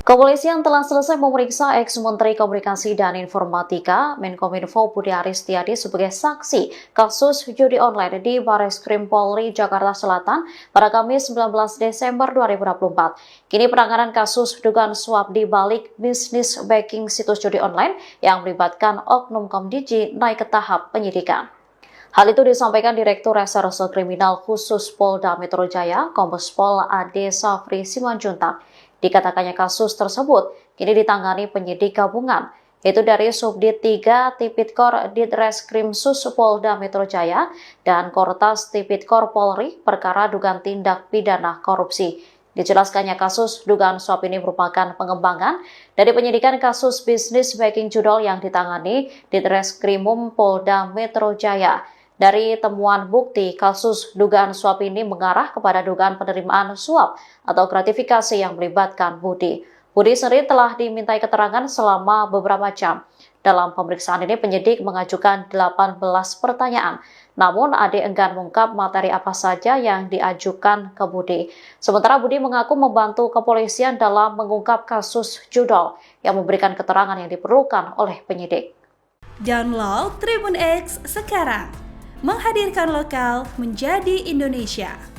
Kepolisian telah selesai memeriksa ex-Menteri Komunikasi dan Informatika Menkominfo Budi Aris Setiadi sebagai saksi kasus judi online di Barreskrim Polri Jakarta Selatan pada Kamis 19 Desember 2024. Kini penanganan kasus dugaan suap di balik bisnis backing situs judi online yang melibatkan Oknum Komdiji naik ke tahap penyidikan. Hal itu disampaikan Direktur Reserse Kriminal Khusus Polda Metro Jaya, Kombes Pol Ade Safri Simanjuntak. Dikatakannya kasus tersebut kini ditangani penyidik gabungan, yaitu dari Subdit 3 Tipikor Ditreskrim Sus Polda Metro Jaya dan Kortas Tipikor Polri perkara dugaan tindak pidana korupsi. Dijelaskannya kasus dugaan suap ini merupakan pengembangan dari penyidikan kasus bisnis backing judol yang ditangani Ditreskrimum Polda Metro Jaya. Dari temuan bukti, kasus dugaan suap ini mengarah kepada dugaan penerimaan suap atau gratifikasi yang melibatkan Budi. Budi sendiri telah dimintai keterangan selama beberapa jam. Dalam pemeriksaan ini penyidik mengajukan 18 pertanyaan, namun Ade enggan mengungkap materi apa saja yang diajukan ke Budi. Sementara Budi mengaku membantu kepolisian dalam mengungkap kasus judol yang memberikan keterangan yang diperlukan oleh penyidik. Download Tribun X sekarang. Menghadirkan lokal menjadi Indonesia.